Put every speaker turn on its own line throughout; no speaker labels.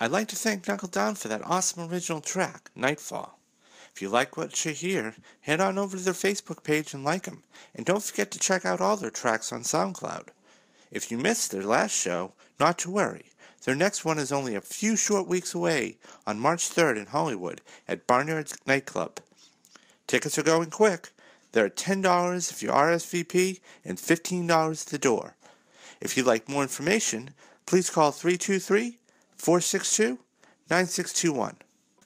I'd like to thank Knuckle Down for that awesome original track, Nightfall. If you like what you hear, head on over to their Facebook page and like them. And don't forget to check out all their tracks on SoundCloud. If you missed their last show, not to worry. Their next one is only a few short weeks away on March 3rd in Hollywood at Barnyard's Nightclub. Tickets are going quick. They're $10 if you RSVP and $15 at the door. If you'd like more information, please call 323-462-9621.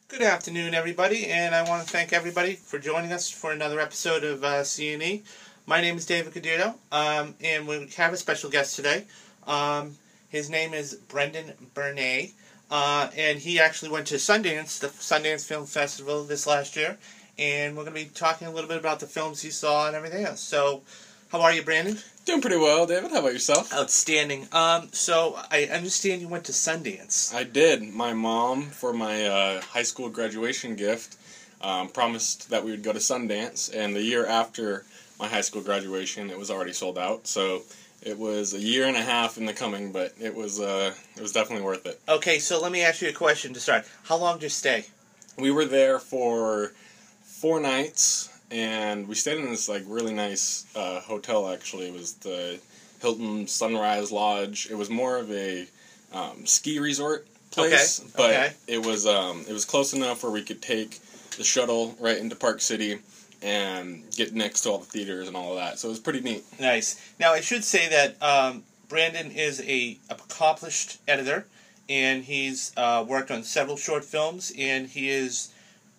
Good afternoon, everybody, and I want to thank everybody for joining us for another episode of C&E. My name is David Cadito, and we have a special guest today. His name is Brendan Bernay, and he actually went to Sundance, the Sundance Film Festival this last year, and we're going to be talking a little bit about the films he saw and everything else. So, how are you, Brandon?
Doing pretty well, David. How about yourself?
Outstanding. So, I understand you went to Sundance.
I did. My mom, for my high school graduation gift, promised that we would go to Sundance, and the year after my high school graduation, it was already sold out, so it was a year and a half in the coming, but it was definitely worth it.
Okay, so let me ask you a question to start. How long did you stay?
We were there for 4 nights, and we stayed in this really nice hotel. Actually, it was the Hilton Sunrise Lodge. It was more of a ski resort place, but it was close enough where we could take the shuttle right into Park City and get next to all the theaters and all of that. So it was pretty neat. Nice. Now, I should say that Brandon is an accomplished editor, and he's worked on several short films, and he is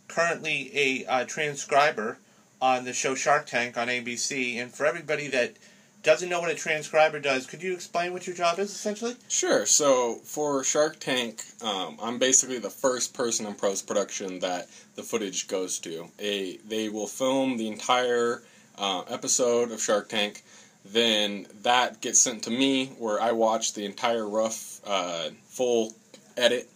currently a transcriber on the show Shark Tank on ABC. And for everybody that doesn't know what a transcriber does, could you explain what your job is, essentially? Sure. So, for Shark Tank, I'm basically the first person in post-production that the footage goes to. They will film the entire episode of Shark Tank, then that gets sent to me, where I watch the entire rough, full edit,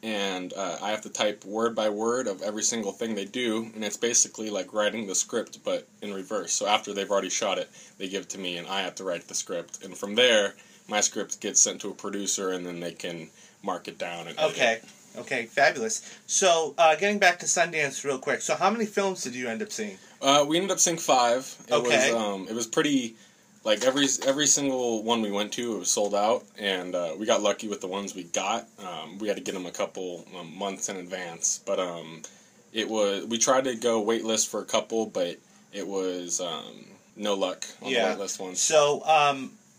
and I have to type word by word of every single thing they do, and it's basically like writing the script, but in reverse. So after they've already shot it, they give it to me, and I have to write the script. And from there, my script gets sent to a producer, and then they can mark it down and edit it. Okay, fabulous. So, getting back to Sundance real quick, so how many films did you end up seeing? We ended up seeing 5. It was pretty... every single one we went to, it was sold out, and we got lucky with the ones we got. We had to get them a couple months in advance, but we tried to go waitlist for a couple, but it was no luck on the waitlist ones. So,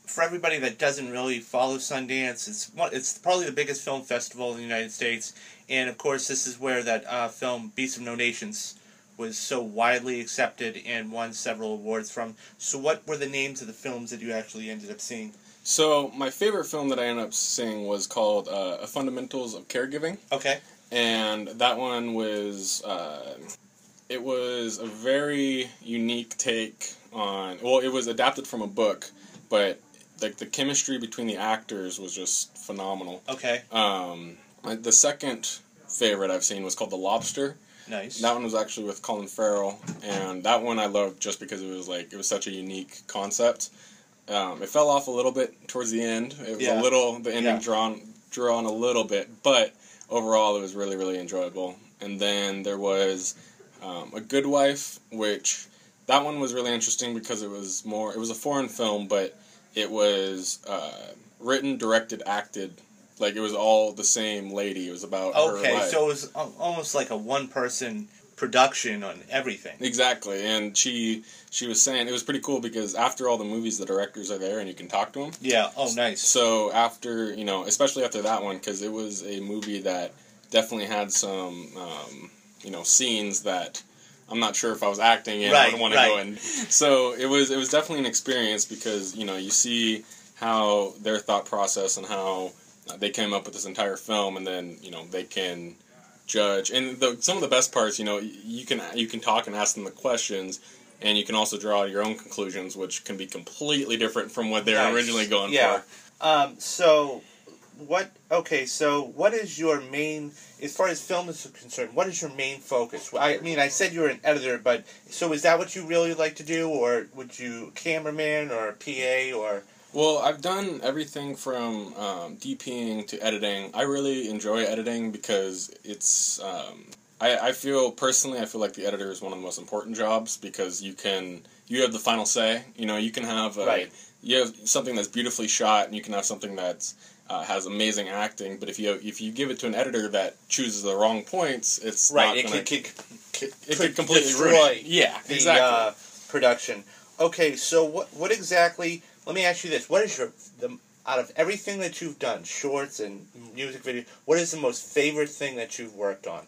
for everybody that doesn't really follow Sundance, it's probably the biggest film festival in the United States, and of course this is where that film Beasts of No Nations was so widely accepted and won several awards from. So what were the names of the films that you actually ended up seeing? So my favorite film that I ended up seeing was called A Fundamentals of Caregiving. Okay. And that one was, it was a very unique take on, well, it was adapted from a book, but the chemistry between the actors was just phenomenal. Okay. The second favorite I've seen was called The Lobster. Nice. That one was actually with Colin Farrell, and that one I loved just because it was such a unique concept. It fell off a little bit towards the end. It was the ending drawn a little bit, but overall it was really, really enjoyable. And then there was A Good Wife, which that one was really interesting because it was a foreign film, but it was written, directed, acted. It was all the same lady. It was about her life. Okay, so it was almost like a one-person production on everything. Exactly, and she was saying, it was pretty cool because after all the movies, the directors are there and you can talk to them. Yeah, nice. So after, especially after that one, because it was a movie that definitely had some, scenes that I'm not sure if I was acting in. I would want to go in. So it was definitely an experience because, you see how their thought process and how they came up with this entire film, and then they can judge. And some of the best parts, you can talk and ask them the questions, and you can also draw your own conclusions, which can be completely different from what they're originally going for. So what is your main, as far as film is concerned, what is your main focus? I mean, I said you're an editor, but so is that what you really like to do, or would you cameraman or PA or Well, I've done everything from DPing to editing. I really enjoy editing because it's. I feel personally, I feel like the editor is one of the most important jobs because you have the final say. You know, you can have you have something that's beautifully shot, and you can have something that's has amazing acting. But if you give it to an editor that chooses the wrong points, it's
right.
Not
It
could completely
destroy
ruin it. Yeah,
the
exactly.
production. Okay, so what exactly? Let me ask you this: what is out of everything that you've done, shorts and music videos, what is the most favorite thing that you've worked on?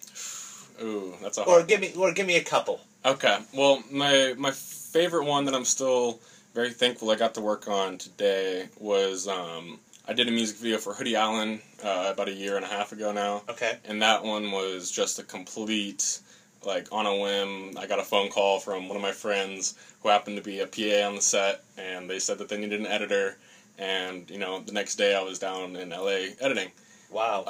Ooh, that's a hard
give me a couple.
Okay. Well, my favorite one that I'm still very thankful I got to work on today was I did a music video for Hoodie Allen about a year and a half ago now.
Okay.
And that one was just a complete, like, on a whim. I got a phone call from one of my friends who happened to be a PA on the set, and they said that they needed an editor. And, you know, the next day I was down in LA editing.
Wow.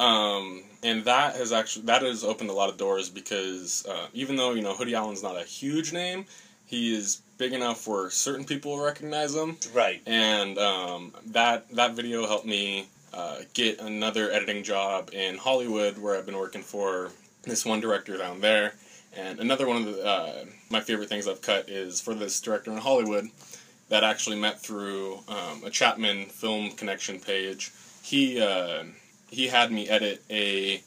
And that has opened a lot of doors because even though, you know, Hoodie Allen's not a huge name, he is big enough where certain people will recognize him.
Right.
And that video helped me get another editing job in Hollywood where I've been working for this one director down there. And another one of my favorite things I've cut is for this director in Hollywood that actually met through a Chapman Film Connection page. He had me edit a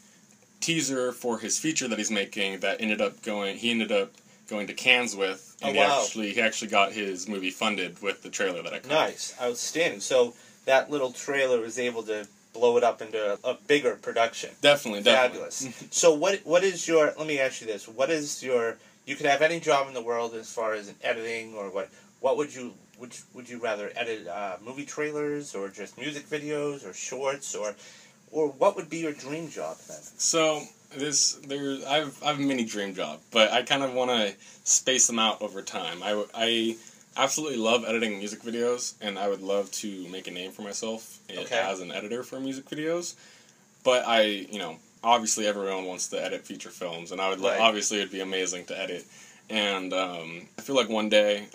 teaser for his feature that he's making that he ended up going to Cannes with, and he actually got his movie funded with the trailer that I cut.
Nice, outstanding. So that little trailer was able to blow it up into a bigger production.
Definitely.
Fabulous. So what is your? Let me ask you this: what is your? You could have any job in the world as far as editing or what? What would you? Would you rather edit movie trailers or just music videos or shorts or what would be your dream job then?
So I've a mini dream job, but I kind of want to space them out over time. I absolutely love editing music videos, and I would love to make a name for myself as an editor for music videos. But obviously everyone wants to edit feature films, and I would obviously it'd be amazing to edit. And I feel like one day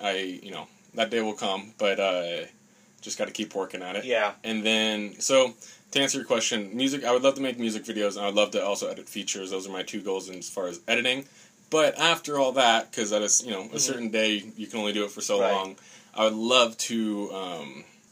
that day will come, but just got to keep working at it.
Yeah.
And then to answer your question, I would love to make music videos, and I would love to also edit features. Those are my two goals as far as editing. But after all that, because that is, a certain day, you can only do it for so long, I would love to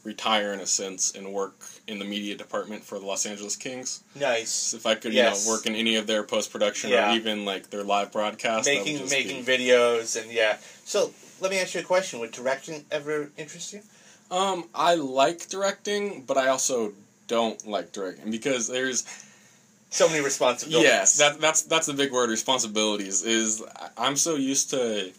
retire in a sense and work in the media department for the Los Angeles Kings.
Nice.
If I could, work in any of their post-production or even, like, their live broadcast.
Making videos and, So, let me ask you a question. Would directing ever interest you?
I like directing, but I also don't like directing because there's
so many responsibilities.
Yes, that's the big word. Responsibilities is I'm so used to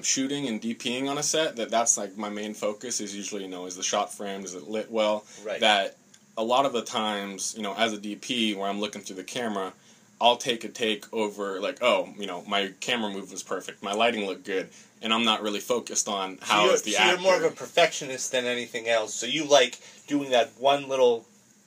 shooting and DPing on a set that's like my main focus is usually is the shot framed, is it lit well?
Right.
That a lot of the times as a DP where I'm looking through the camera, I'll take a take over like my camera move was perfect, my lighting looked good. And I'm not really focused on how is the actor.
You're more of a perfectionist than anything else. So you like doing that one little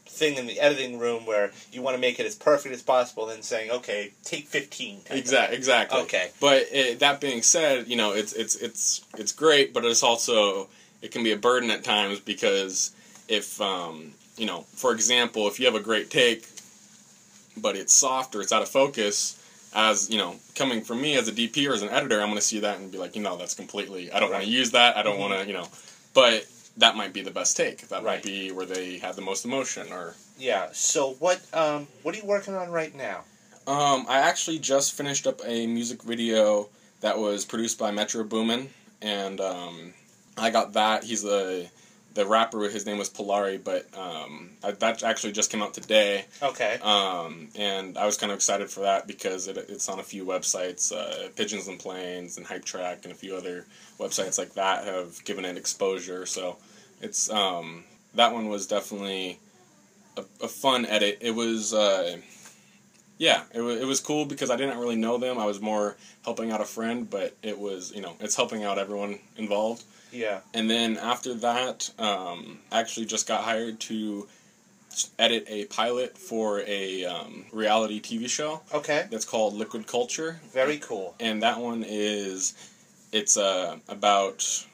thing in the editing room where you want to make it as perfect as possible, then saying, okay, take 15.
Exactly.
Okay.
But that being said, it's great, but it's also it can be a burden at times because if for example, if you have a great take, but it's soft or it's out of focus. As, coming from me as a DP or as an editor, I'm going to see that and be like, that's completely, I don't want to use that, I don't want to, but that might be the best take. That might be where they had the most emotion or...
Yeah, so what are you working on right now?
I actually just finished up a music video that was produced by Metro Boomin, and I got that. He's the rapper, his name was Polari, but that actually just came out today.
Okay.
And I was kind of excited for that because it's on a few websites, Pigeons and Planes and Hype Track and a few other websites like that have given it exposure. So it's that one was definitely a fun edit. It was it was cool because I didn't really know them. I was more helping out a friend, but it was it's helping out everyone involved.
Yeah.
And then after that, I actually just got hired to edit a pilot for a reality TV show.
Okay.
That's called Liquid Culture.
Very cool.
And that one it's about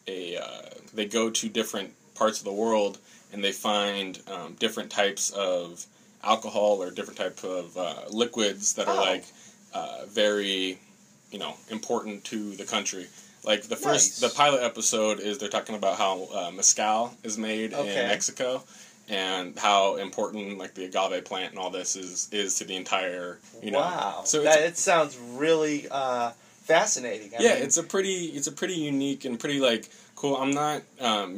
they go to different parts of the world, and they find different types of alcohol or different type of liquids that are like very, important to the country. Like the pilot episode is they're talking about how mezcal is made in Mexico, and how important like the agave plant and all this is to the entire
Wow.
So
it sounds really fascinating. I mean,
it's a pretty unique and pretty like cool. I'm not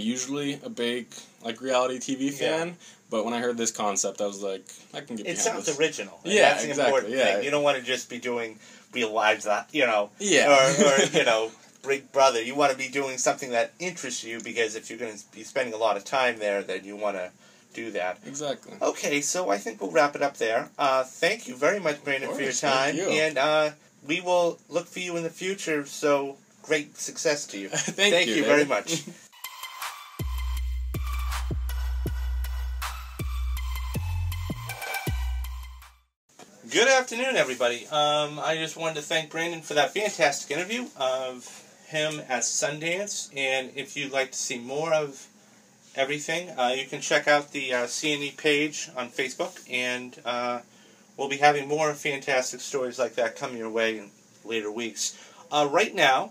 usually a big like reality TV fan, but when I heard this concept, I was like, I can get behind this.
It sounds original.
Yeah,
that's the
exactly.
important thing. You don't want to just be doing Real Lives, or Big Brother. You want to be doing something that interests you, because if you're going to be spending a lot of time there, then you want to do that.
Exactly.
Okay, so I think we'll wrap it up there. Thank you very much, Brandon, for your time.
Thank you.
And we will look for you in the future, so great success to you.
Thank you
very much. Good afternoon, everybody. I just wanted to thank Brandon for that fantastic interview of him at Sundance. And if you'd like to see more of everything, you can check out the CNE page on Facebook. And we'll be having more fantastic stories like that coming your way in later weeks. Right now,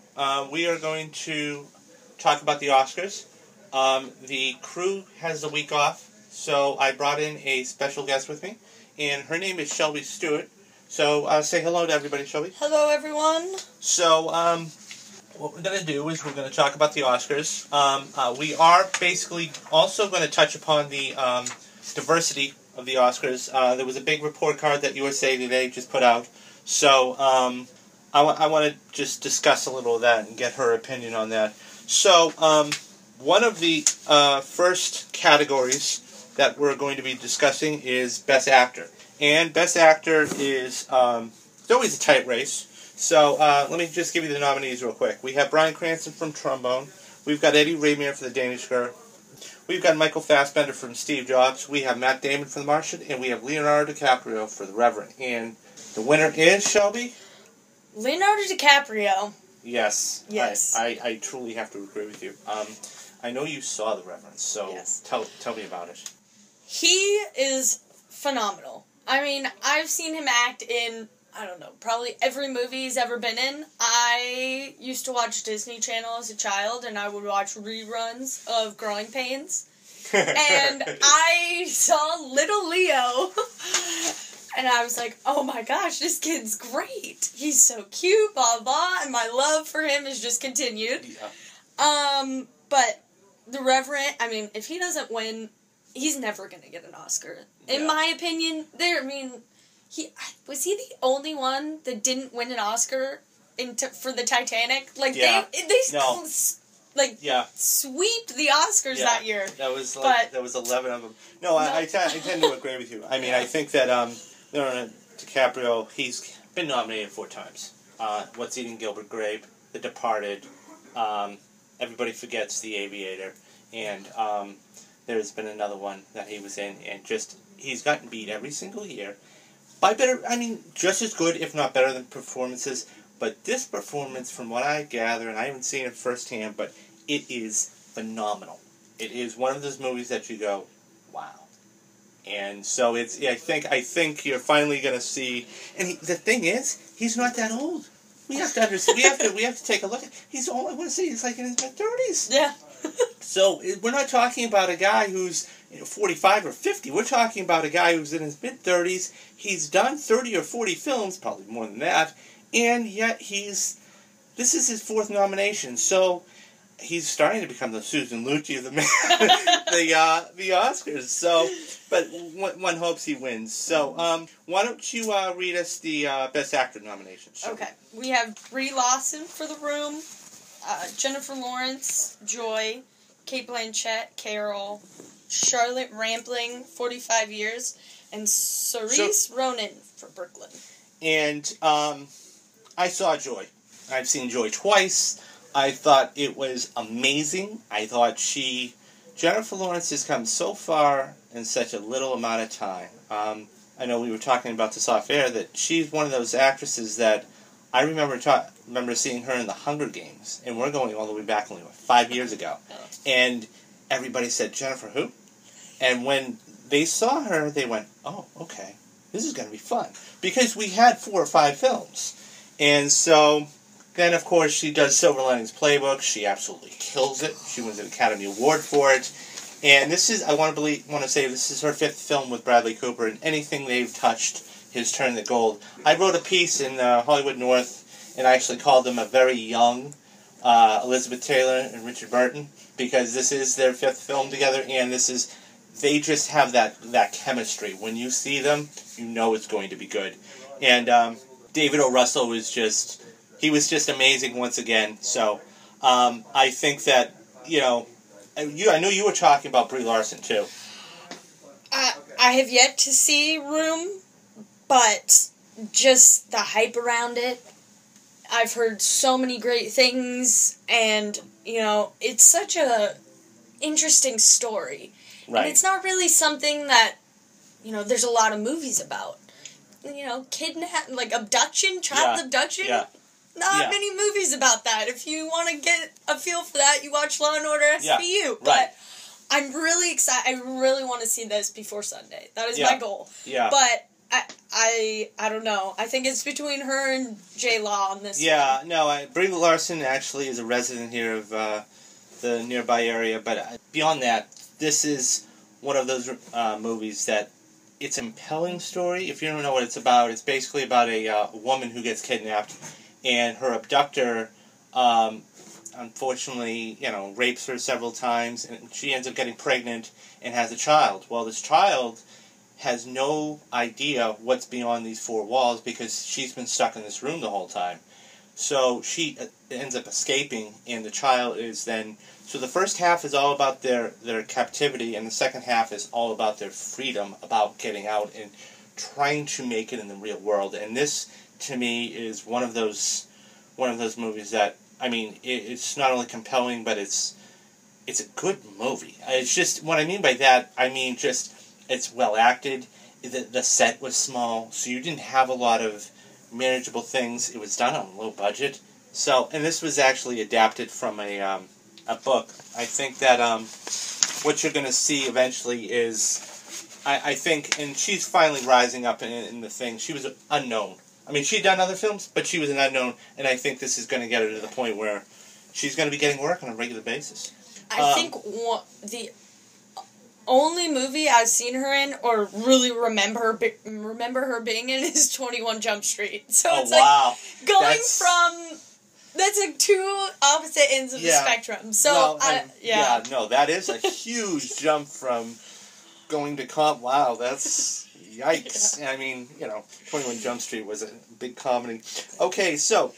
we are going to talk about the Oscars. The crew has the week off, so I brought in a special guest with me. And her name is Shelby Stewart. So say hello to everybody, Shelby.
Hello, everyone.
So what we're going to do is we're going to talk about the Oscars. We are basically also going to touch upon the diversity of the Oscars. There was a big report card that USA Today just put out. So I want to just discuss a little of that and get her opinion on that. So one of the first categories that we're going to be discussing is Best Actor. And Best Actor is it's always a tight race. So let me just give you the nominees real quick. We have Bryan Cranston from Trombone. We've got Eddie Rainier for The Danish Girl. We've got Michael Fassbender from Steve Jobs. We have Matt Damon for The Martian. And we have Leonardo DiCaprio for The Reverend. And the winner is, Shelby?
Leonardo DiCaprio.
Yes.
Yes.
I truly have to agree with you. I know you saw The Reverend, so
yes.
Tell me about it.
He is phenomenal. I mean, I've seen him act in, I don't know, probably every movie he's ever been in. I used to watch Disney Channel as a child, and I would watch reruns of Growing Pains. And I saw Little Leo, and I was like, oh my gosh, this kid's great. He's so cute, blah, blah, and my love for him has just continued.
Yeah.
But The Reverend, I mean, if he doesn't win, he's never going to get an Oscar. In my opinion, was he the only one that didn't win an Oscar for the Titanic? Like, they sweeped the Oscars that year.
That was there was 11 of them. No, I tend to agree with you. I mean, I think that Leonardo DiCaprio, he's been nominated 4 times. What's Eating Gilbert Grape, The Departed, Everybody Forgets The Aviator, and there's been another one that he was in, and he's gotten beat every single year by just as good, if not better than performances. But this performance, from what I gather, and I haven't seen it firsthand, but it is phenomenal. It is one of those movies that you go, wow. And so I think you're finally going to see. And the thing is, he's not that old. We have to understand. We have to take a look at. He's like in his mid-30s.
Yeah.
So we're not talking about a guy who's 45 or 50. We're talking about a guy who's in his mid-30s. He's done 30 or 40 films, probably more than that, and yet this is his 4th nomination. So he's starting to become the Susan Lucci of the Oscars. So, but one hopes he wins. So, why don't you read us the Best Actor nominations?
Okay, we have Brie Larson for The Room, Jennifer Lawrence, Joy, Cate Blanchett, Carol, Charlotte Rampling, 45 Years, and Saoirse Ronan for Brooklyn.
And I saw Joy. I've seen Joy twice. I thought it was amazing. I thought Jennifer Lawrence has come so far in such a little amount of time. I know we were talking about this off air, that she's one of those actresses that I remember seeing her in The Hunger Games, and we're going all the way back only 5 years ago. And everybody said, Jennifer who? And when they saw her, they went, oh, okay, this is going to be fun. Because we had 4 or 5 films. And so then, of course, she does Silver Linings Playbook. She absolutely kills it. She wins an Academy Award for it. And this is, I want to say, this is her 5th film with Bradley Cooper, and anything they've touched has turned to gold. I wrote a piece in Hollywood North, and I actually called them a very young Elizabeth Taylor and Richard Burton, because this is their 5th film together, and they just have that chemistry. When you see them, you know it's going to be good. And David O. Russell was just amazing once again. So I think that, I know you were talking about Brie Larson too.
I have yet to see Room, but just the hype around it. I've heard so many great things, and it's such a interesting story.
Right.
And it's not really something that there's a lot of movies about. Abduction, child abduction.
Yeah.
Not many movies about that. If you want to get a feel for that, you watch Law and Order SVU.
Right.
But I'm really excited. I really want to see this before Sunday. That is my goal.
Yeah.
But I don't know. I think it's between her and J. Law on this.
Yeah. No. Brie Larson actually is a resident here of the nearby area. But beyond that, this is one of those movies that it's a compelling story. If you don't know what it's basically about a woman who gets kidnapped. And her abductor, unfortunately, rapes her several times, and she ends up getting pregnant and has a child. Well, this child has no idea what's beyond these 4 walls because she's been stuck in this room the whole time. So she ends up escaping, and the child is then... So the first half is all about their captivity, and the second half is all about their freedom, about getting out and trying to make it in the real world. And this, to me, is one of those movies that, it's not only compelling, but it's a good movie. It's just, what I mean by that, it's well acted. The set was small, so you didn't have a lot of manageable things. It was done on a low budget. So, and this was actually adapted from a book. I think that what you're going to see eventually is, I think, and she's finally rising up in the thing. She was unknown. She'd done other films, but she was an unknown, and I think this is going to get her to the point where she's going to be getting work on a regular basis.
I think the only movie I've seen her in, or really remember her being in, is 21 Jump Street. So it's that's like 2 opposite ends of the spectrum. So
that is a huge jump from going to comp. Wow, that's yikes. 21 Jump Street was a big comedy. Okay, so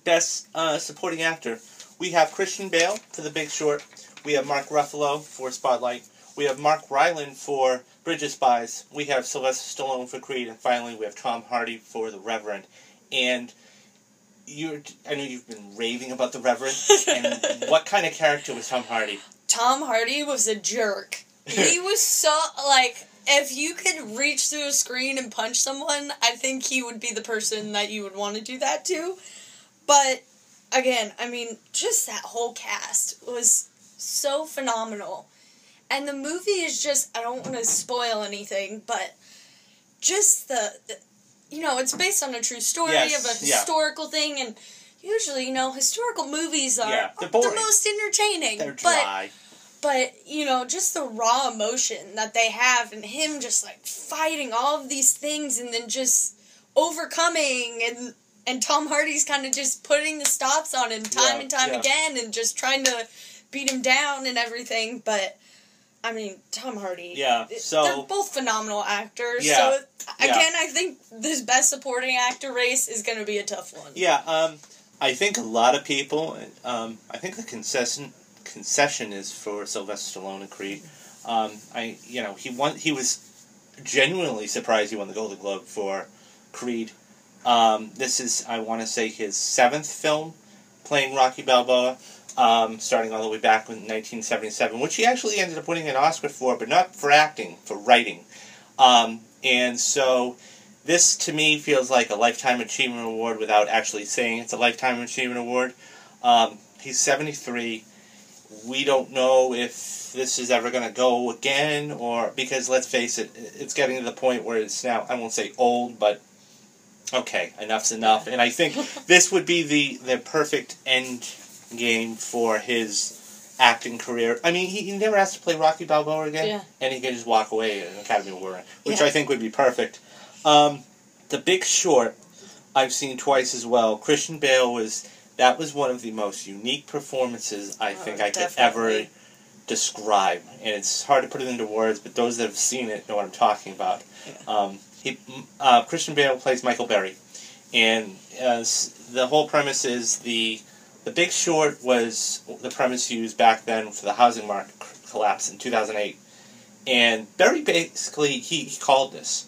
best supporting actor. We have Christian Bale for The Big Short. We have Mark Ruffalo for Spotlight. We have Mark Rylance for Bridge of Spies. We have Sylvester Stallone for Creed. And finally, we have Tom Hardy for The Reverend. And I know you've been raving about The Reverend. And what kind of character was Tom Hardy?
Tom Hardy was a jerk. He was so, if you could reach through a screen and punch someone, I think he would be the person that you would want to do that to. But, again, just that whole cast was so phenomenal. And the movie is just, I don't want to spoil anything, but just it's based on a true story of a historical thing, and usually, historical movies are the most entertaining.
They're dry.
But, just the raw emotion that they have, and him just, fighting all of these things, and then just overcoming, and Tom Hardy's kind of just putting the stops on him time and time again, and just trying to beat him down and everything, but... Tom Hardy.
Yeah, so...
They're both phenomenal actors,
yeah,
so, again, I think this best supporting actor race is going to be a tough one.
Yeah, I think a lot of people, I think the concession is for Sylvester Stallone and Creed. He was genuinely surprised he won the Golden Globe for Creed. This is, I want to say, his 7th film playing Rocky Balboa. Starting all the way back in 1977, which he actually ended up winning an Oscar for, but not for acting, for writing. And so this, to me, feels like a Lifetime Achievement Award without actually saying it's a Lifetime Achievement Award. He's 73. we don't know if this is ever going to go again, or because let's face it, it's getting to the point where it's now, I won't say old, but okay, enough's enough. And I think this would be the perfect end game for his acting career. I mean, he never has to play Rocky Balboa again, and he can just walk away at an Academy Award, which I think would be perfect. The Big Short, I've seen twice as well. Christian Bale that was one of the most unique performances I think I could ever describe, and it's hard to put it into words, but those that have seen it know what I'm talking about. Christian Bale plays Michael Berry, and the whole premise is the Big Short was the premise used back then for the housing market collapse in 2008, and Berry basically he called this,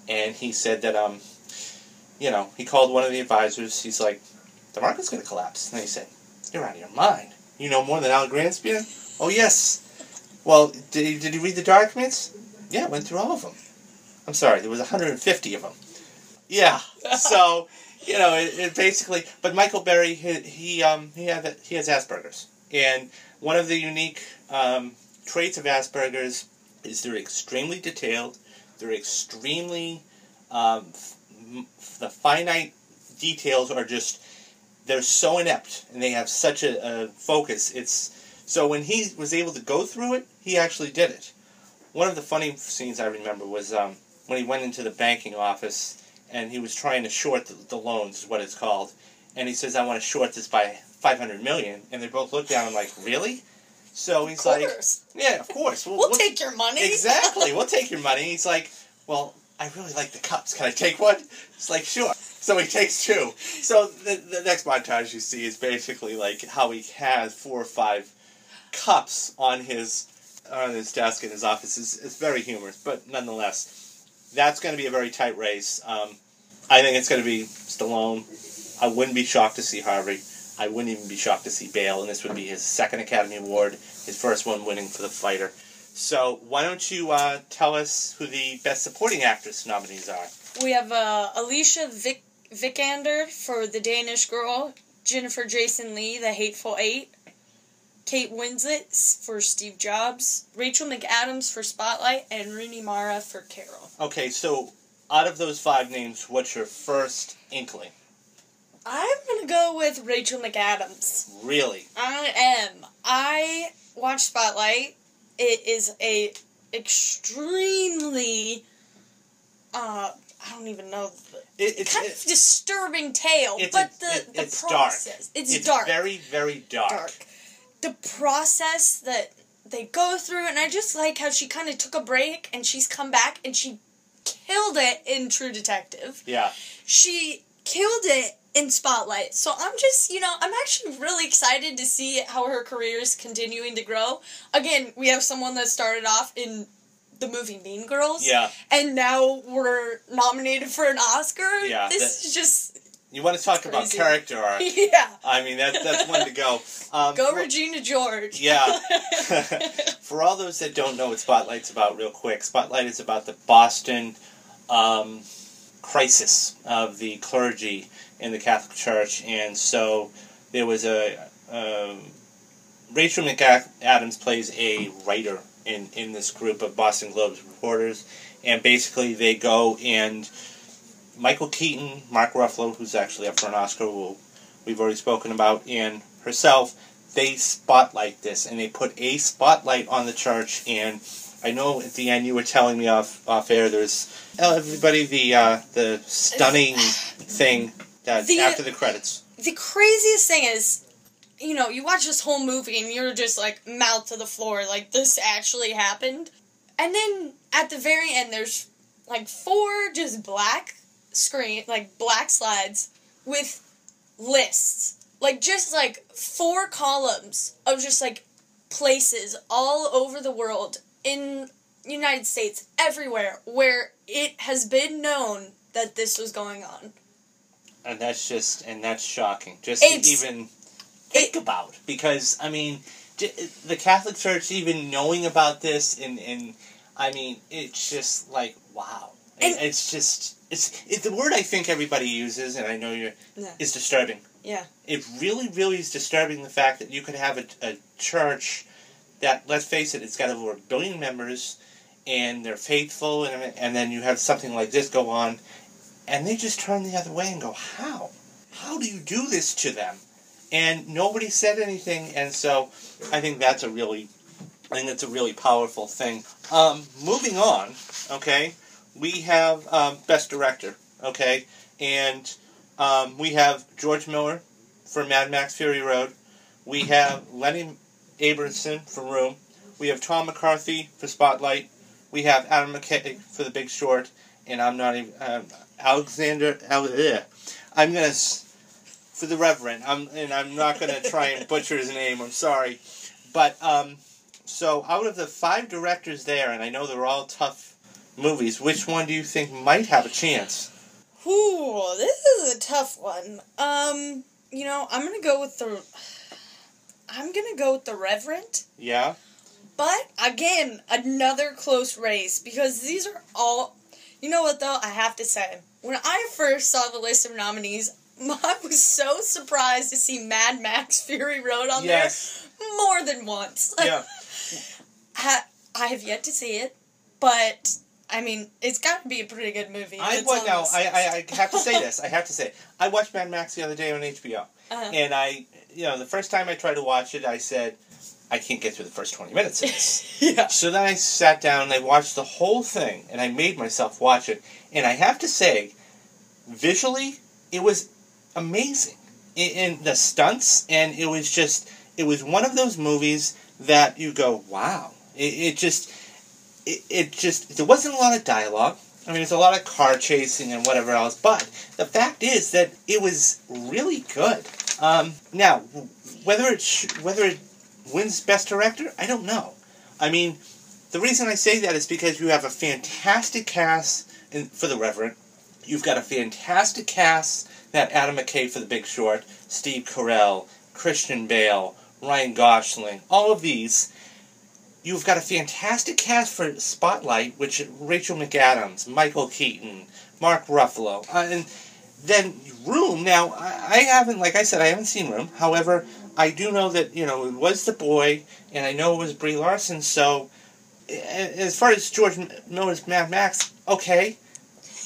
and he said that he called one of the advisors. He's like, the market's going to collapse, and they said, you're out of your mind. You know more than Alan Greenspan? Oh, yes. Well, did you read the documents? Yeah, I went through all of them. I'm sorry, there was 150 of them. Yeah, so, it basically... But Michael Berry, he has Asperger's. And one of the unique traits of Asperger's is they're extremely detailed. They're extremely... the finite details are just... They're so inept, and they have such a focus. So when he was able to go through it, he actually did it. One of the funny scenes I remember was when he went into the banking office, and he was trying to short the loans, is what it's called. And he says, I want to short this by $500 million. And they both looked at him like, really? So he's like, yeah, of course.
We'll take your money.
Exactly, we'll take your money. He's like, well, I really like the cups. Can I take one? It's like, sure. So he takes two. So the next montage you see is basically like how he has 4 or 5 cups on his desk in his office. It's very humorous, but nonetheless, that's going to be a very tight race. I think it's going to be Stallone. I wouldn't be shocked to see Harvey. I wouldn't even be shocked to see Bale, and this would be his second Academy Award, his first one winning for The Fighter. So why don't you tell us who the Best Supporting Actress nominees are?
We have Alicia Vikander for The Danish Girl, Jennifer Jason Leigh, The Hateful Eight, Kate Winslet for Steve Jobs, Rachel McAdams for Spotlight, and Rooney Mara for Carol.
Okay, so out of those 5 names, what's your first inkling?
I'm going to go with Rachel McAdams.
Really?
I am. I watched Spotlight. It is a extremely, I don't even know, it's kind of disturbing tale, but the process.
Dark.
It's dark.
Very, very dark.
The process that they go through, and I just like how she kind of took a break, and she's come back, and she killed it in True Detective.
Yeah.
She killed it in Spotlight. So I'm just, I'm actually really excited to see how her career is continuing to grow. Again, we have someone that started off in the movie Mean Girls.
Yeah.
And now we're nominated for an Oscar.
Yeah.
This is just...
You want to talk about character arc.
Yeah.
I mean, that's one to go.
Go Regina George.
Yeah. For all those that don't know what Spotlight's about, real quick, Spotlight is about the Boston crisis of the clergy in the Catholic Church, and so there was Rachel McAdams plays a writer in this group of Boston Globe reporters, and basically they go and Michael Keaton, Mark Ruffalo, who's actually up for an Oscar, we've already spoken about, and herself, they spotlight this, and they put a spotlight on the church, and I know at the end you were telling me off air, there's everybody the stunning thing that after the credits.
The craziest thing is, you watch this whole movie and you're just like mouth to the floor, like this actually happened. And then at the very end there's like 4 just black slides with lists. Like just like 4 columns of just like places all over the world in United States, everywhere, where it has been known that this was going on.
And that's shocking. Just to even think about. Because, I mean, the Catholic Church even knowing about this, and I mean, it's just like, wow. It's the word I think everybody uses, and I know is disturbing.
Yeah.
It really, really is disturbing the fact that you could have a church that, let's face it, it's got over 1 billion members, and they're faithful, and then you have something like this go on, and they just turn the other way and go, how? How do you do this to them? And nobody said anything, and so I think that's a really powerful thing. Moving on, okay, we have Best Director, okay, and we have George Miller for Mad Max Fury Road. We have Lenny Abrahamson for Room. We have Tom McCarthy for Spotlight. We have Adam McKay for The Big Short, and I'm not even I'm gonna for the Reverend. I'm not gonna try and butcher his name. I'm sorry, but so out of the 5 directors there, and I know they're all tough movies, which one do you think might have a chance?
Ooh, this is a tough one. You know, I'm gonna go with the Reverend.
Yeah.
But again, another close race because these are all. You know what though? I have to say, when I first saw the list of nominees, I was so surprised to see Mad Max Fury Road on there more than once.
Yeah.
I have yet to see it, but I mean, it's got to be a pretty good movie.
I have to say this. I have to say, I watched Mad Max the other day on HBO, and the first time I tried to watch it, I said, I can't get through the first 20 minutes of this.
Yeah.
So then I sat down and I watched the whole thing, and I made myself watch it, and I have to say, visually, it was amazing in the stunts, and it was one of those movies that you go, wow. It just there wasn't a lot of dialogue. I mean, there's a lot of car chasing and whatever else, but the fact is that it was really good. Now, whether it wins Best Director, I don't know. I mean, the reason I say that is because you have a fantastic cast for The Reverend. You've got a fantastic cast that Adam McKay for The Big Short, Steve Carell, Christian Bale, Ryan Gosling, all of these. You've got a fantastic cast for Spotlight, which Rachel McAdams, Michael Keaton, Mark Ruffalo, and then Room. Now, I haven't seen Room. However, I do know that, it was The Boy, and I know it was Brie Larson, so as far as George Miller's Mad Max, okay.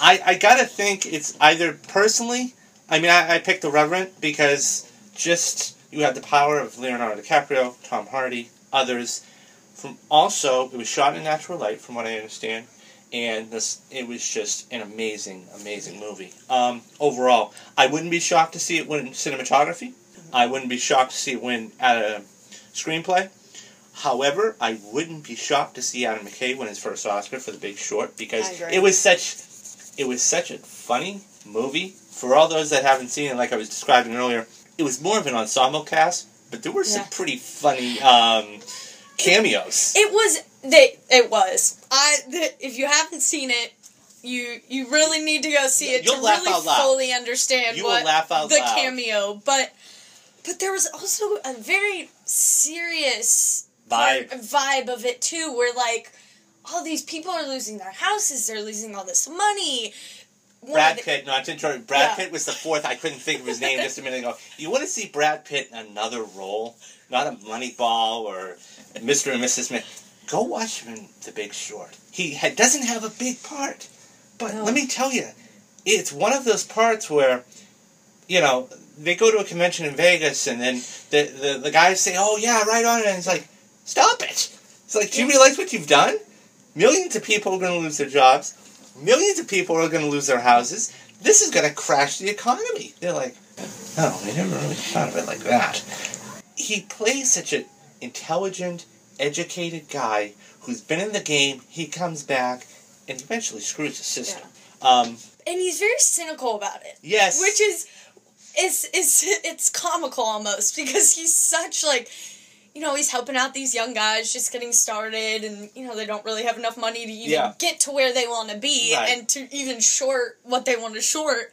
I gotta think it's either personally, I picked The Reverend because you have the power of Leonardo DiCaprio, Tom Hardy, others. Also, it was shot in natural light, from what I understand, and it was just an amazing, amazing movie. Overall, I wouldn't be shocked to see it win cinematography. I wouldn't be shocked to see it win at a screenplay. However, I wouldn't be shocked to see Adam McKay win his first Oscar for The Big Short because it was such a funny movie. For all those that haven't seen it, like I was describing earlier, it was more of an ensemble cast, but there were some pretty funny cameos.
It was. If you haven't seen it, you really need to go see it to really fully understand the cameo. But there was also a very serious vibe of it too, where all these people are losing their houses, they're losing all this money.
Brad Pitt, not to interrupt, Brad Pitt was the fourth. I couldn't think of his name just a minute ago. You want to see Brad Pitt in another role? Not a Moneyball or Mr. and Mrs. Smith. Go watch him in The Big Short. He doesn't have a big part. But let me tell you, it's one of those parts where, they go to a convention in Vegas and then the guys say, oh yeah, right on it. And it's like, stop it. It's like, do you realize what you've done? Millions of people are going to lose their jobs. Millions of people are going to lose their houses. This is going to crash the economy. They're like, oh, we never really thought of it like that. He plays such an intelligent, educated guy who's been in the game. He comes back and eventually screws the system.
Yeah. And he's very cynical about it.
Yes.
Which is, it's comical almost because he's such he's helping out these young guys just getting started and, they don't really have enough money to even get to where they want to be and to even short what they want to short.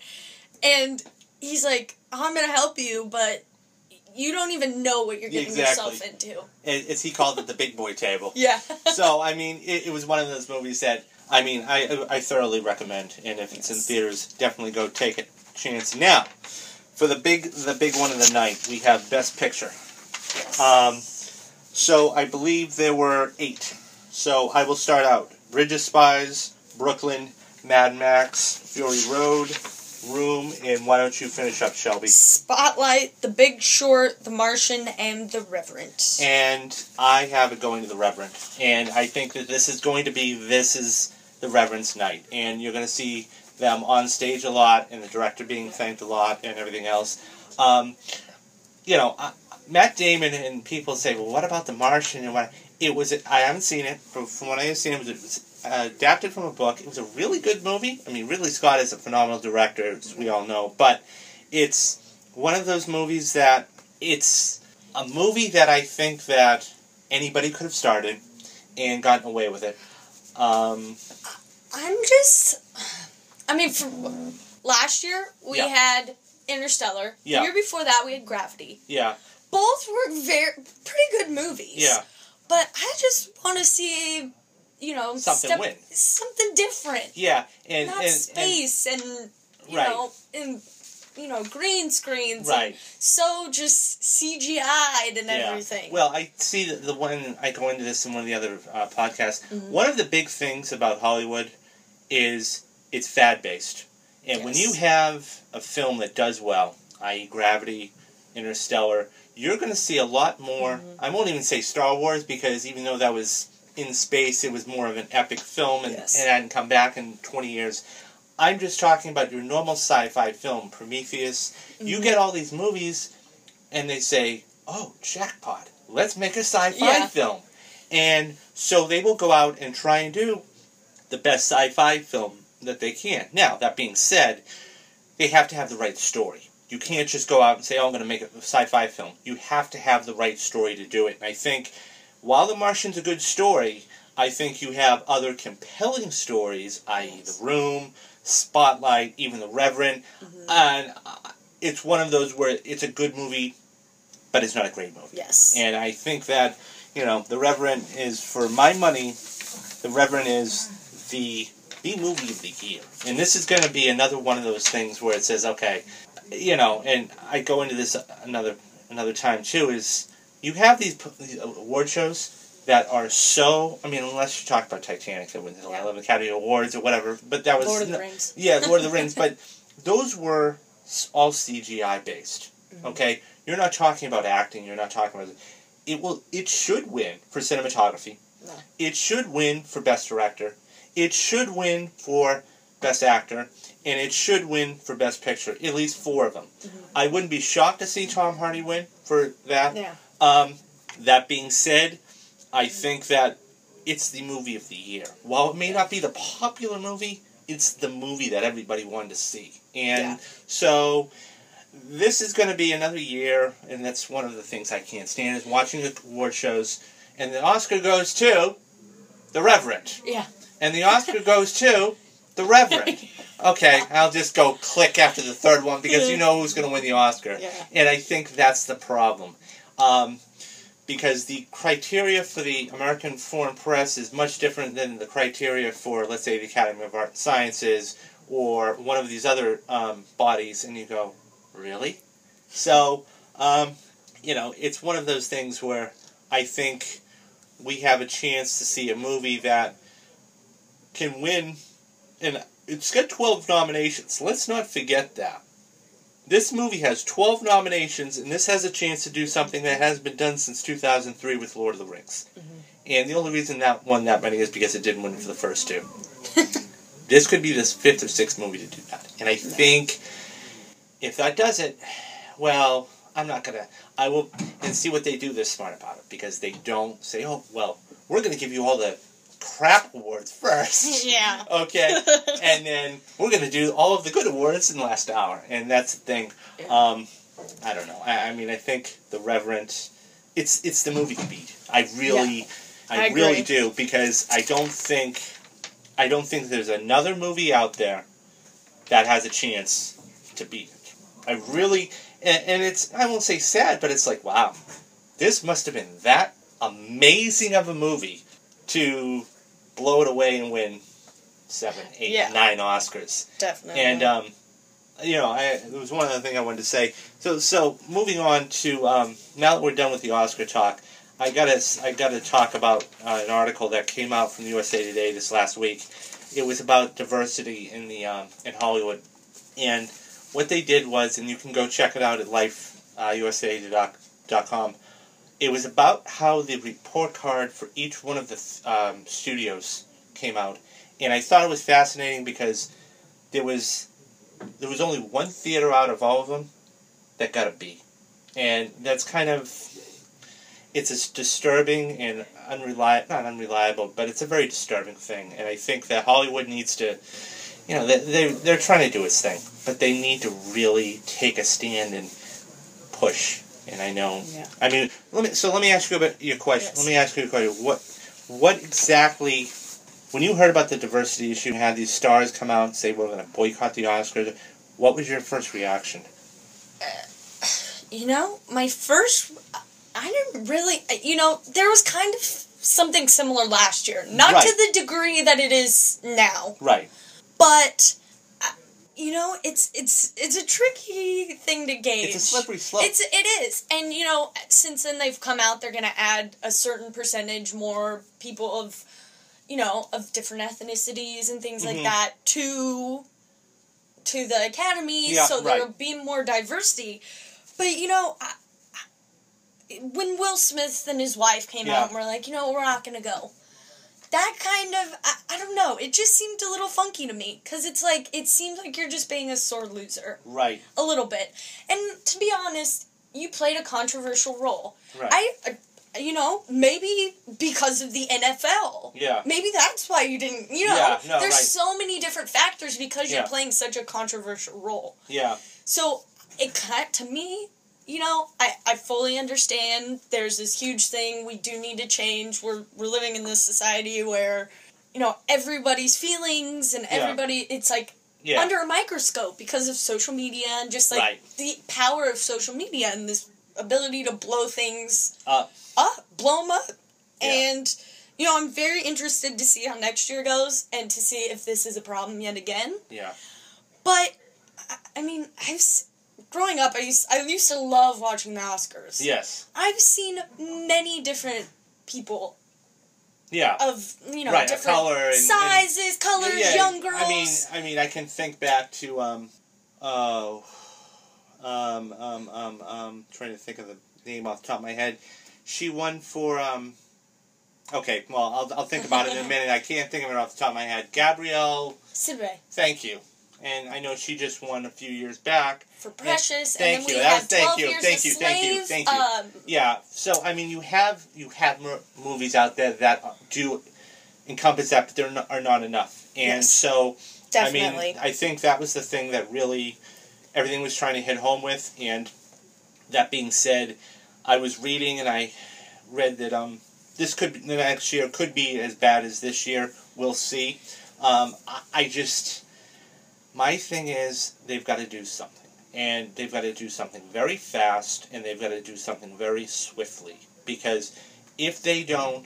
And he's like, I'm going to help you, but you don't even know what you're getting yourself into.
As he called it, the big boy table.
Yeah.
So, it was one of those movies that, I thoroughly recommend. And if it's in theaters, definitely go take a chance. Now, for the big one of the night, we have Best Picture. So I believe there were 8. So I will start out. Bridge of Spies, Brooklyn, Mad Max, Fury Road, Room, and why don't you finish up, Shelby?
Spotlight, The Big Short, The Martian, and The Reverend.
And I have it going to The Reverend. And I think that this is The Reverend's night. And you're going to see them on stage a lot, and the director being thanked a lot, and everything else. Matt Damon, and people say, well, what about The Martian? And what? I haven't seen it. From what I have seen, it was adapted from a book. It was a really good movie. I mean, Ridley Scott is a phenomenal director, as we all know. But it's one of those movies that it's a movie that I think that anybody could have started and gotten away with it.
For last year, we had Interstellar.
Yeah.
The year before that, we had Gravity.
Yeah.
Both were pretty good movies.
Yeah.
But I just want to see,
something win.
Something different.
Yeah.
Not space and green screens.
Right.
And so just CGI'd and everything.
Well, I see the one, I go into this in one of the other podcasts.
Mm-hmm.
One of the big things about Hollywood is it's fad-based. And when you have a film that does well, i.e. Gravity, Interstellar, you're going to see a lot more. I won't even say Star Wars, because even though that was in space, it was more of an epic film and it hadn't come back in 20 years. I'm just talking about your normal sci-fi film, Prometheus. You get all these movies and they say, oh, jackpot, let's make a sci-fi film. And so they will go out and try and do the best sci-fi film that they can. Now, that being said, they have to have the right story. You can't just go out and say, oh, I'm going to make a sci-fi film. You have to have the right story to do it. And I think, while The Martian's a good story, I think you have other compelling stories, i.e. The Room, Spotlight, even The Reverend. And it's one of those where it's a good movie, but it's not a great movie.
Yes.
And I think that, The Reverend is, for my money, The Reverend is the movie of the year. And this is going to be another one of those things where it says, okay, and I go into this another time too, is you have these award shows that are so, unless you talk about Titanic that wins 11 Academy Awards or whatever, but that was...
Lord of the Rings.
Yeah, Lord of the Rings, but those were all CGI based, okay? You're not talking about acting, you're not talking about... It should win for cinematography.
No.
It should win for Best Director. It should win for Best Actor, and it should win for Best Picture. At least 4 of them. I wouldn't be shocked to see Tom Hardy win for that.
Yeah.
That being said, I think that it's the movie of the year. While it may not be the popular movie, it's the movie that everybody wanted to see. And so this is going to be another year, and that's one of the things I can't stand, is watching the award shows, and the Oscar goes to The Reverend.
Yeah.
And the Oscar goes to The Reverend. Okay, I'll just go click after the third one, because you know who's going to win the Oscar.
Yeah.
And I think that's the problem. Because the criteria for the American Foreign Press is much different than the criteria for, let's say, the Academy of Art and Sciences or one of these other bodies, and you go, really? So, it's one of those things where I think we have a chance to see a movie that can win, and it's got 12 nominations. Let's not forget that. This movie has 12 nominations, and this has a chance to do something that hasn't been done since 2003 with Lord of the Rings. And the only reason that won that many is because it didn't win for the first 2. This could be this 5th or 6th movie to do that. And I think if that does it, well, I will, and see what they do, they're smart about it. Because they don't say, oh, well, we're going to give you all the crap awards first.
Yeah.
Okay? And then we're going to do all of the good awards in the last hour. And that's the thing.
Yeah.
I don't know. I think The Reverend, it's the movie to beat. I really do, because I don't think there's another movie out there that has a chance to beat it. I really, and it's, I won't say sad, but it's like, wow, this must have been that amazing of a movie to blow it away and win 7, 8, 9 Oscars.
Definitely.
And it was one other thing I wanted to say. So moving on to now that we're done with the Oscar talk, I gotta talk about an article that came out from USA Today this last week. It was about diversity in in Hollywood, and what they did was, and you can go check it out at lifeusa.com. It was about how the report card for each one of the studios came out, and I thought it was fascinating because there was only one theater out of all of them that got a B, and that's kind of, it's a disturbing and not unreliable, but it's a very disturbing thing, and I think that Hollywood needs to, they're trying to do its thing, but they need to really take a stand and push. And I know. Yeah. I mean, let me ask you about your question. Yes. Let me ask you a question. What exactly, when you heard about the diversity issue and had these stars come out and say we're going to boycott the Oscars, what was your first reaction?
My first, I didn't really. There was kind of something similar last year, not to the degree that it is now.
Right.
But. It's a tricky thing to gauge.
It's a slippery slope.
It is. And, since then they've come out, they're going to add a certain percentage more people of different ethnicities and things like that to the academies, so there'll be more diversity. But, when Will Smith and his wife came out and were like, we're not going to go. That kind of, I don't know, it just seemed a little funky to me. Because it seems like you're just being a sore loser.
Right.
A little bit. And to be honest, you played a controversial role.
Right.
Maybe because of the NFL.
Yeah.
Maybe that's why you didn't, there's so many different factors because you're playing such a controversial role.
Yeah.
So, to me, I fully understand there's this huge thing we do need to change. We're living in this society where, everybody's feelings and everybody, it's under a microscope because of social media and just the power of social media and this ability to blow things blow them up. Yeah. And, I'm very interested to see how next year goes and to see if this is a problem yet again.
Yeah.
But, I mean, growing up, I used to love watching the Oscars.
Yes.
I've seen many different people.
Yeah.
Of different
color and
sizes, colors, young girls.
I mean, I can think back to trying to think of the name off the top of my head. She won for okay, well, I'll think about it in a minute. I can't think of it off the top of my head. Gabrielle
Sibre.
Thank you. And I know she just won a few years back.
For Precious, and then we had 12 years a Slave.
Thank you. Yeah, so, I mean, you have movies out there that do encompass that, but there are not enough. And so,
definitely.
I mean, I think that was the thing that really everything was trying to hit home with. And that being said, I was reading and I read that the next year could be as bad as this year. We'll see. My thing is, they've got to do something. And they've got to do something very fast, and they've got to do something very swiftly. Because if they don't,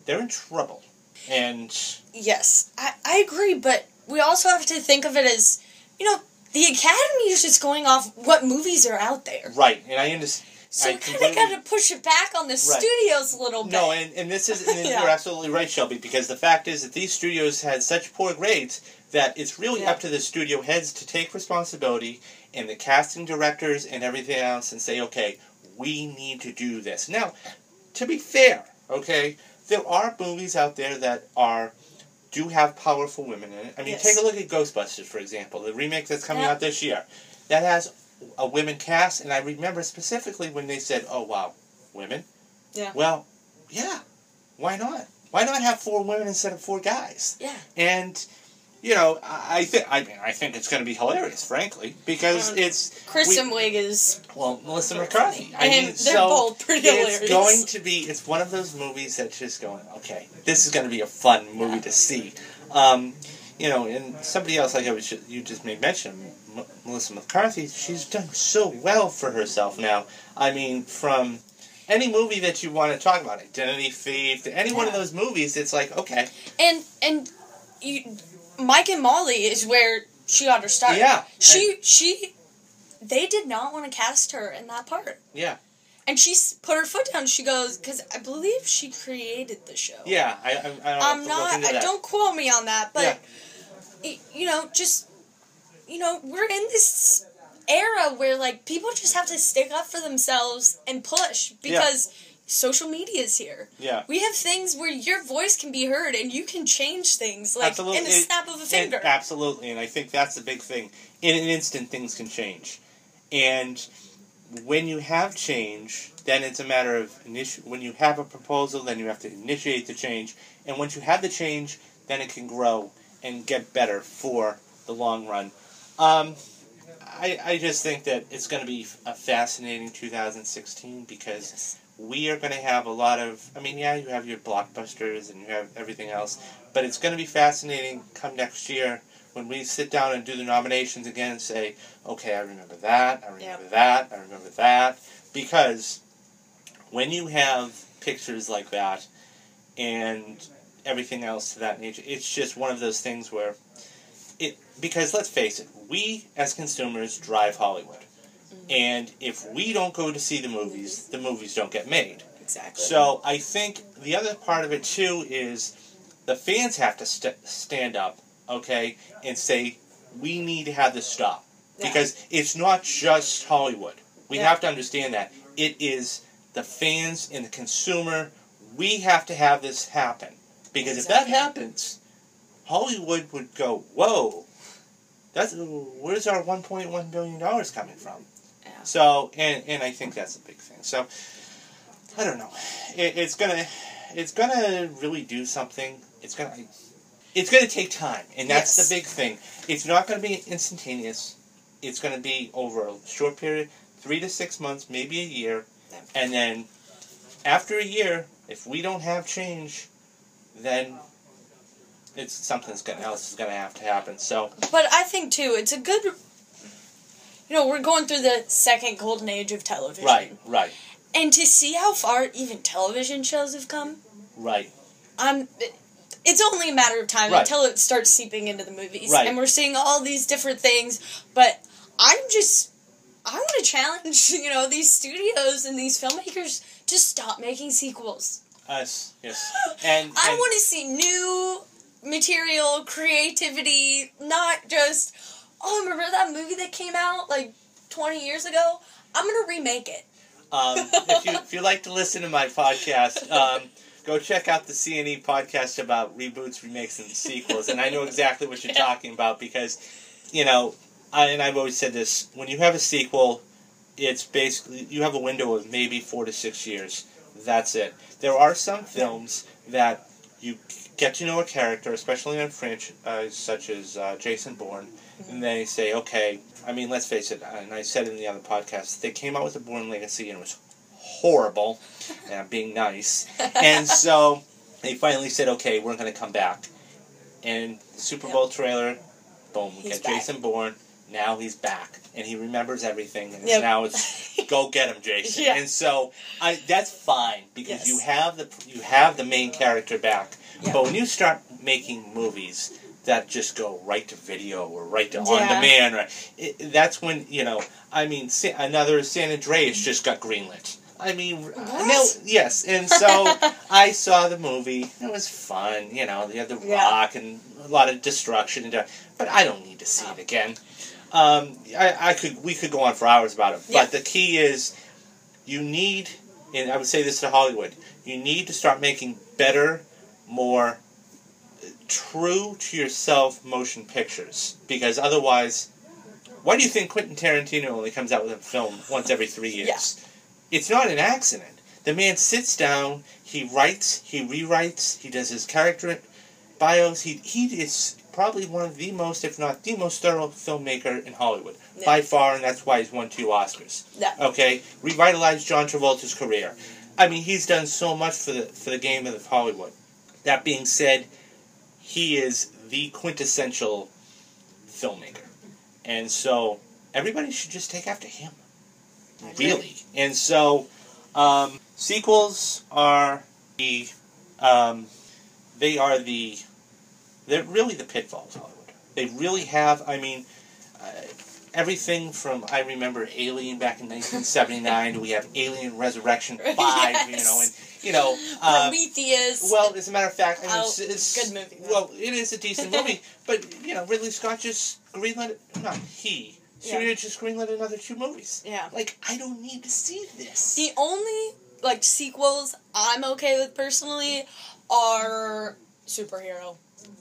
they're in trouble. And
yes, I agree, but we also have to think of it as, the Academy is just going off what movies are out there.
Right, and I understand.
So we kind of got to push it back on the studios a little bit.
No, and this is, and you're absolutely right, Shelby, because the fact is that these studios had such poor grades that it's really up to the studio heads to take responsibility and the casting directors and everything else and say, okay, we need to do this. Now, to be fair, okay, there are movies out there that do have powerful women in it. I mean, take a look at Ghostbusters, for example, the remake that's coming out this year. That has a women cast, and I remember specifically when they said, oh, wow, women?
Yeah.
Well, yeah, why not? Why not have 4 women instead of 4 guys?
Yeah.
And, I think it's going to be hilarious, frankly, because it's...
Kristen Wiig is...
Well, Melissa McCarthy.
They're both pretty hilarious.
It's one of those movies that's just going, okay, this is going to be a fun movie to see. And somebody else, you just made mention, Melissa McCarthy, she's done so well for herself now. I mean, from any movie that you want to talk about, Identity Thief, any one of those movies, it's like, okay.
And Mike and Molly is where she got her start.
Yeah.
They did not want to cast her in that part.
Yeah.
And she put her foot down. She goes, because I believe she created the show.
Yeah, I don't know.
I'm not. Don't quote me on that, but
yeah.
We're in this era where like people just have to stick up for themselves and push because social media is here.
Yeah.
We have things where your voice can be heard and you can change things like in a snap of a finger.
Absolutely, and I think that's the big thing. In an instant, things can change, and when you have change, then it's a matter of when you have a proposal, then you have to initiate the change, and once you have the change, then it can grow and get better for the long run. I just think that it's going to be a fascinating 2016 because we are going to have a lot of, you have your blockbusters and you have everything else, but it's going to be fascinating come next year when we sit down and do the nominations again and say, okay, I remember that, I remember that, I remember that, because when you have pictures like that and everything else to that nature, it's just one of those things where because let's face it, we as consumers drive Hollywood. And if we don't go to see the movies don't get made.
Exactly.
So I think the other part of it too is the fans have to stand up, okay, and say, we need to have this stop. Yeah. Because it's not just Hollywood. We have to understand that. It is the fans and the consumer. We have to have this happen. Because if that happens, Hollywood would go, whoa, where's our $1.1 billion coming from? Yeah. So, and I think that's a big thing. So, I don't know. It's gonna really do something. It's gonna take time, and that's the big thing. It's not gonna be instantaneous. It's gonna be over a short period, 3 to 6 months, maybe a year, and then after a year, if we don't have change, then it's something else is gonna have to happen. So,
but I think too, it's a good. We're going through the second golden age of television.
Right.
And to see how far even television shows have come.
Right.
It's only a matter of time until it starts seeping into the movies.
Right.
And we're seeing all these different things. But I want to challenge, these studios and these filmmakers to stop making sequels.
Yes. And
I want to see new material, creativity, not just, remember that movie that came out like 20 years ago? I'm going to remake it.
If you like to listen to my podcast, go check out the C&E podcast about reboots, remakes, and sequels. And I know exactly what you're talking about because, I've always said this, when you have a sequel, it's basically, you have a window of maybe 4 to 6 years. That's it. There are some films that you get to know a character, especially in a franchise such as Jason Bourne, and they say, okay, let's face it, and I said in the other podcast, they came out with the Bourne Legacy and it was horrible, and I'm being nice, and so they finally said, okay, we're going to come back. And the Super Bowl trailer, boom, we get Jason Bourne, now he's back, and he remembers everything, and now it's, go get him, Jason. And so, that's fine, because you have the main character back. But when you start making movies that just go right to video or right to on-demand, that's when, another San Andreas just got greenlit. Yes, and so I saw the movie. It was fun, you had the rock and a lot of destruction, but I don't need to see it again. We could go on for hours about it, but the key is you need, and I would say this to Hollywood, you need to start making better, more true to yourself motion pictures, because otherwise, why do you think Quentin Tarantino only comes out with a film once every 3 years? It's not an accident. The man sits down, he writes, he rewrites, he does his character bios. He is probably one of the most, if not the most thorough filmmaker in Hollywood, by far, and that's why he's won 2 Oscars. Okay? Revitalized John Travolta's career. He's done so much for the game of Hollywood. That being said, he is the quintessential filmmaker. And so, everybody should just take after him. Really. And so, sequels are they're really the pitfalls of Hollywood. They really have. I mean, everything from, I remember Alien back in 1979 to we have Alien Resurrection 5,
Yes. Prometheus.
Well, as a matter of fact, I mean, it's
good movie. Though.
Well, it is a decent movie, but, Ridley Scott just greenlit, not he, Studio just greenlit another 2 movies.
Yeah.
Like, I don't need to see this.
The only, sequels I'm okay with personally are superhero.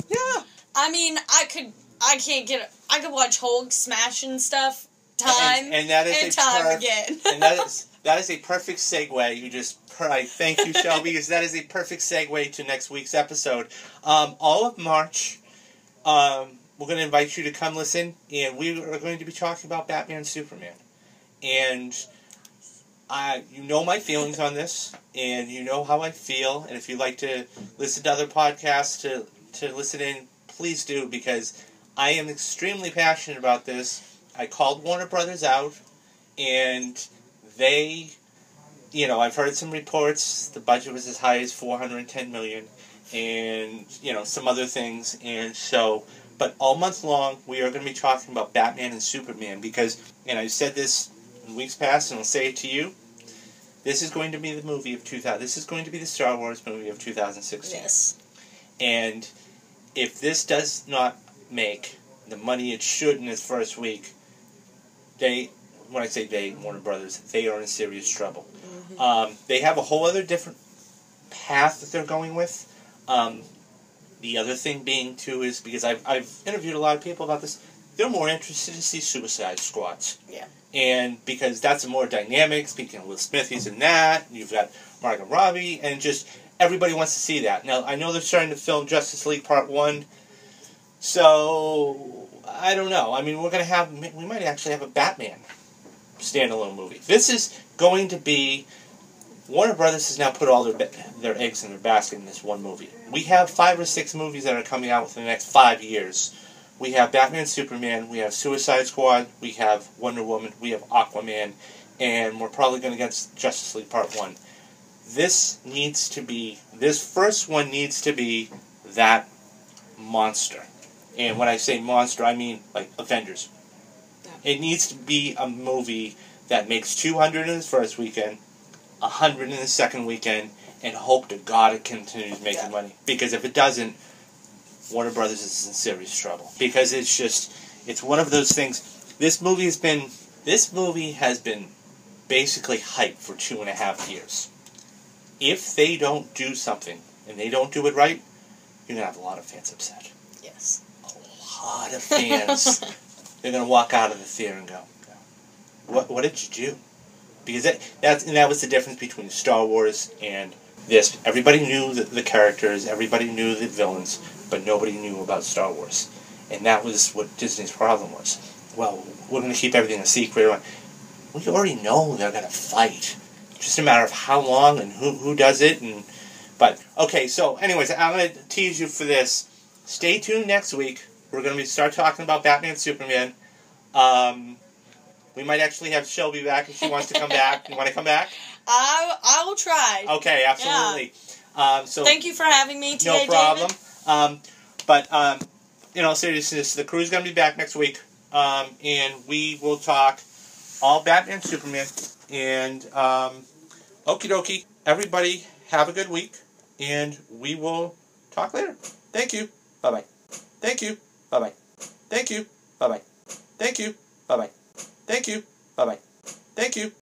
Yeah.
I mean, I could watch Hulk smashing stuff time
and that is
and time again.
And that is a perfect segue. Thank you, Shelby, because that is a perfect segue to next week's episode. All of March, we're going to invite you to come listen, and we are going to be talking about Batman and Superman. And you know my feelings on this, and you know how I feel, and if you'd like to listen to other podcasts to listen in, please do, because I am extremely passionate about this. I called Warner Brothers out, and they, I've heard some reports, the budget was as high as $410 million, and, some other things, and so, but all month long, we are going to be talking about Batman and Superman, because, and I've said this in weeks past, and I'll say it to you, this is going to be the movie of 2000, this is going to be the Star Wars movie of 2016.
Yes.
And if this does not make the money it should in its first week, when I say they, Warner Brothers, they are in serious trouble. Mm-hmm. They have a whole other different path that they're going with. The other thing being, too, is because I've interviewed a lot of people about this, they're more interested to see Suicide Squads.
Yeah.
And because that's a more dynamic, speaking of Will Smith, he's in that, you've got Margot Robbie, and just everybody wants to see that. Now, I know they're starting to film Justice League Part 1, so I don't know. I mean, we might actually have a Batman standalone movie. This is going to be, Warner Brothers has now put all their eggs in their basket in this one movie. We have 5 or 6 movies that are coming out within the next 5 years. We have Batman, Superman, we have Suicide Squad, we have Wonder Woman, we have Aquaman, and we're probably going to get Justice League Part 1. This first one needs to be that monster. And when I say monster, I mean like Avengers. Yeah. It needs to be a movie that makes 200 in its first weekend, 100 in the second weekend, and hope to God it continues making money. Because if it doesn't, Warner Brothers is in serious trouble. Because it's one of those things. This movie has been basically hyped for 2.5 years. If they don't do something, and they don't do it right, you're going to have a lot of fans upset.
Yes.
A lot of fans. They're going to walk out of the theater and go, what did you do? Because that was the difference between Star Wars and this. Everybody knew the characters, everybody knew the villains, but nobody knew about Star Wars. And that was what Disney's problem was. Well, we're going to keep everything a secret. We already know they're going to fight. Just a matter of how long and who does it. But, okay, so anyways, I'm going to tease you for this. Stay tuned next week. We're going to start talking about Batman and Superman. We might actually have Shelby back if she wants to come back. You want to come back?
I will try.
Okay, absolutely.
Yeah. So thank you for having me today,
no problem. But in all seriousness, the crew's going to be back next week. And we will talk all Batman, Superman, and okie dokie. Everybody, have a good week, and we will talk later. Thank you. Bye-bye. Thank you. Bye-bye. Thank you. Bye-bye. Thank you. Bye-bye. Thank you. Bye-bye. Thank you.